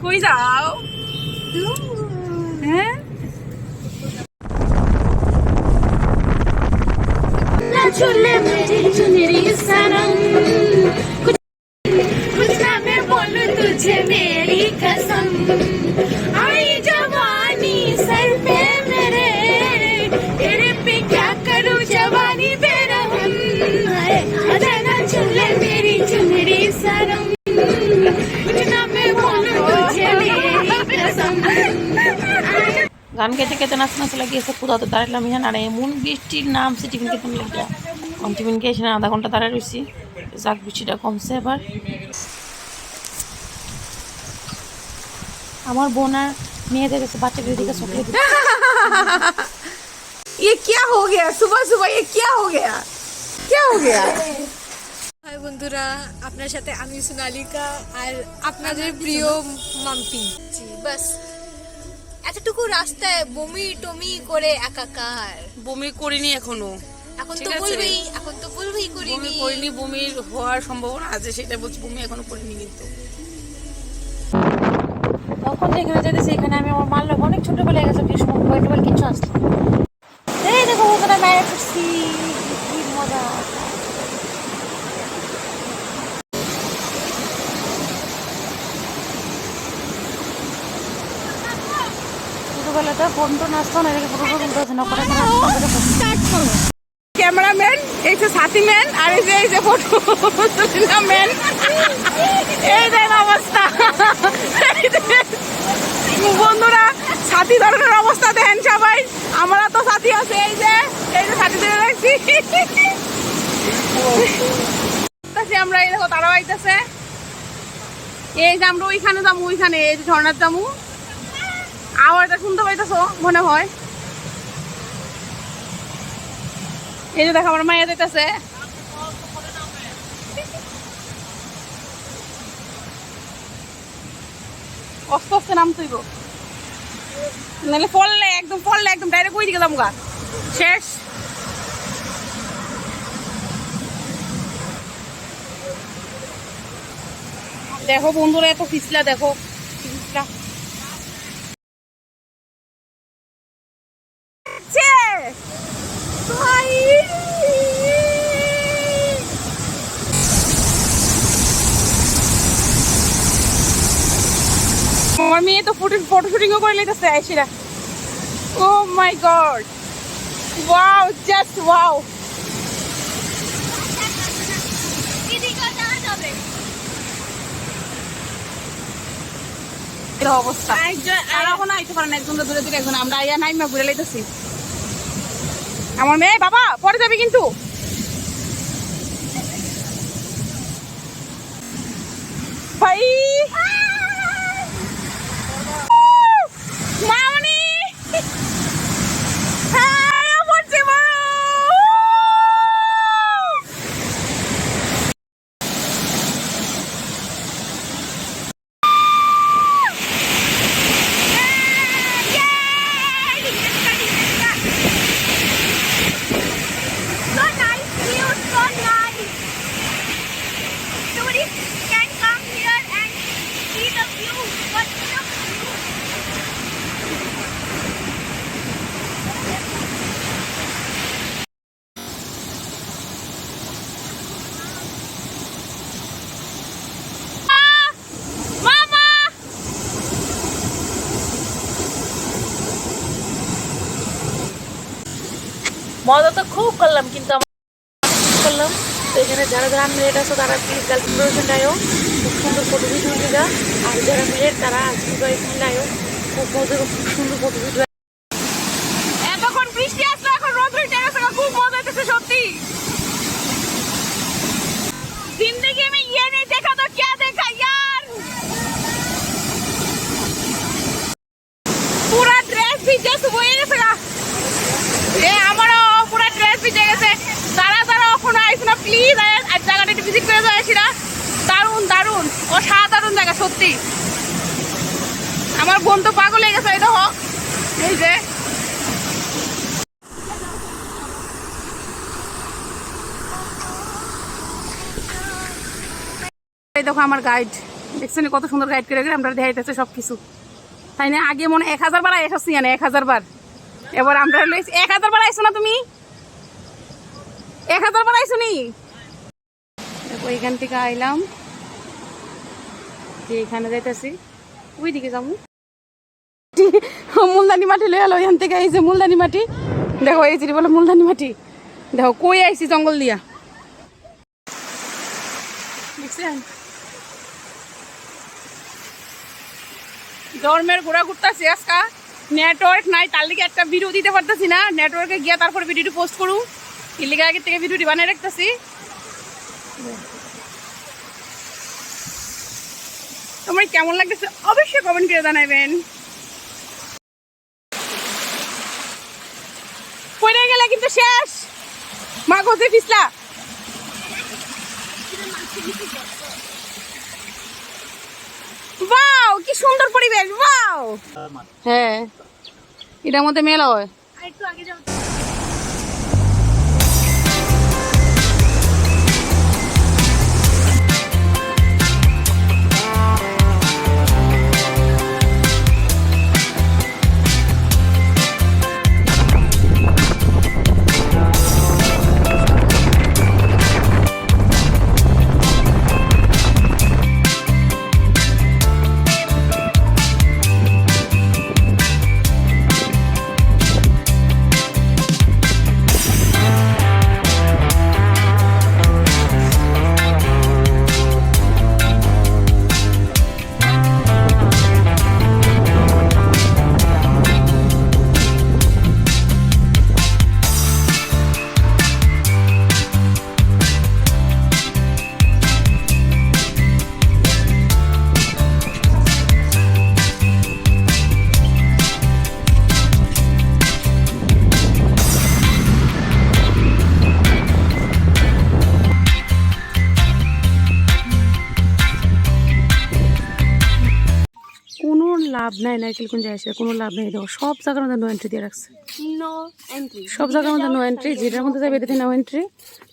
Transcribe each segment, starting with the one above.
কই যাও? হ্যাঁ चुल्ले मेरी चुनरी सनम कुछ ना मैं बोलूं तुझे मेरी कसम आई जवानी सर पे मेरे तेरे पे क्या करूं जवानी बेरहम है अजना चुल्ले मेरी चुनरी सनम कुछ ना मैं बोलूं तुझे मेरी कसम গান খেতে খেতে নাচ নাচ লাগিয়েছে কোথাও দাঁড়ালাম এখানে আর এমন বৃষ্টির নামছে টিফিন খেতে লাগিয়া টিফিন খেয়ে এখানে আধা ঘন্টা দাঁড়ায় রয়েছি যাক বৃষ্টিটা কমছে এবার আমার বোন আর মেয়েদের কাছে বাচ্চাদের দিকে চকলেট ये क्या हो गया सुबह सुबह ये क्या हो गया क्या हो गया হাই বন্ধুরা, আপনার সাথে আমি সোনালিকা আর আপনাদের প্রিয় মাম্পি। জি বাস এতটুকু রাস্তায় বমি টমি করে একাকার। বমি করিনি এখনো, এখন ঠিক তো আছে। বলবেই, এখন তো বলবেই বমি করিনি। করিনি, বমির হওয়ার সম্ভাবনা আছে সেটা বলছি, বমি এখনো করিনি কিন্তু। তখন যেখানে যেতেছি এখানে আমি আমার মারলো অনেক ছোটবেলায় গেছে কিছু মোবাইল টোবাইল কিছু আসতো এই দেখো ওখানে মায়ের করছি কি মজা ছোটবেলাতে ফোন টোন আসতো না এদিকে ফটো তুলতে হচ্ছে না করে ক্যামেরাম্যান এই যে সাথী ম্যান আর এই যে ফটো ম্যান, এই দেখ অবস্থা বন্ধুরা, সাথী ধরনের অবস্থা দেখেন সবাই। আমরা তো সাথী আছে, এই যে সাথী ধরে রাখছি আমরা। এই দেখো তারাও আইতেছে, এই যে আমরা ওইখানে যাবো, ওইখানে এই যে ঝর্ণার যাবো। আওয়াজটা শুনতে পাইতেছো মনে হয়, এই যে দেখো আমার মাইয়া যেতেছে। আস্তে আস্তে নাম তুইব, নাহলে পড়লে একদম ডাইরেক্ট ওই দিকে যাবো গা, শেষ। দেখো বন্ধুরা এত ফিসলা, দেখো ফিসলা আমার মেয়ে তো ফটো শুটিংও করে নিতেছে আইসিরা। ও মাই গড, ওয়াও, জাস্ট ওয়াও। অবস্থা আর এখন আইতে পারে না, একজন দূরে দূরে একজন, আমরা আইয়া নাইমা ঘুরে লাইতেছি। আমার মেয়ে বাবা পরে যাবি কিন্তু। ভাই মামনি হ্যাঁ বলছি মজা তো খুব করলাম কিন্তু করলাম তো এখানে যারা যারা মেয়েট আছে তারা প্লিজ গার্লফ্রেন্ড আয়ো, খুব সুন্দর ফটো ভিডিও দিদা। আর যারা মেয়েট তারা আজকে বয়ফ্রেন্ড আয়ো, খুব মজা খুব সুন্দর ফটো ভিডিও। এতক্ষণ বৃষ্টি আসলো, এখন রোদ উঠে গেছে, খুব মজা হইতেছে সত্যি। जिंदगी में ये नहीं देखा तो क्या देखा यार। पूरा ड्रेस भी जस्ट হয়ে গেছে গা, আমারও পুরো ড্রেস ভিজে গেছে। যারা যারা এখন আইসো না প্লিজ আর জায়গাটা একটু ভিজিট করে যাও আসিরা, দারুণ দারুণ অসাধারণ জায়গা সত্যি। আমার বোন তো পাগল হয়ে গেছে, এই দেখো এই যে এই দেখো আমার গাইড দেখছেন কত সুন্দর গাইড করে আমরা দেখাইতেছে সব কিছু, তাই না? আগে মনে 1000 বার এসেছি, 1000 বার। এবার আমরা 1000 বার আইসো না তুমি, 1000 বার আইসো নি। দেখো এখান থেকে আইলাম, এখানে যাইতেছি, ওই দিকে যাবো। মুলদানি মাটি লয়ে এলো এখান থেকে, এই যে মুলদানি মাটি, দেখো এই যে বলে মুলদানি মাটি, দেখো কই আইছি জঙ্গল দিয়া, দেখছেন? ধর্মের ঘোরা ঘুরতেছি আজকা, নেটওয়ার্ক নাই, তার লিগে একটা ভিডিও দিতে পারতেছি না। নেটওয়ার্কে গিয়া তারপরে ভিডিওটি পোস্ট করু, এর লিগে আগে থেকে ভিডিওটি বানিয়ে রাখতেছি। তোমার কেমন লাগতেছে অবশ্যই কমেন্ট করে জানাবেন। পড়ে গেলে কিন্তু শেষ, মা কোথায় পিছলা। ওয়াও কি সুন্দর পরিবেশ, ওয়াও। হ্যাঁ এটার মধ্যে মেলা হয়। কোনো লাভ নাই, নারকেল কোন যায় কোনো লাভ নাই, দেখো সব জায়গার মধ্যে নো এন্ট্রি দিয়ে রাখছে, সব জায়গার মধ্যে নো এন্ট্রি, যেটার মধ্যে যাবে এটাতে নো এন্ট্রি।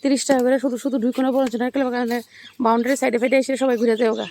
30 টাকা করে শুধু শুধু ঢুকো না, বলছে নারকেল বাগানের বাউন্ডারি সাইডে ফেটে এসে সবাই ঘুরে যায় ওগা।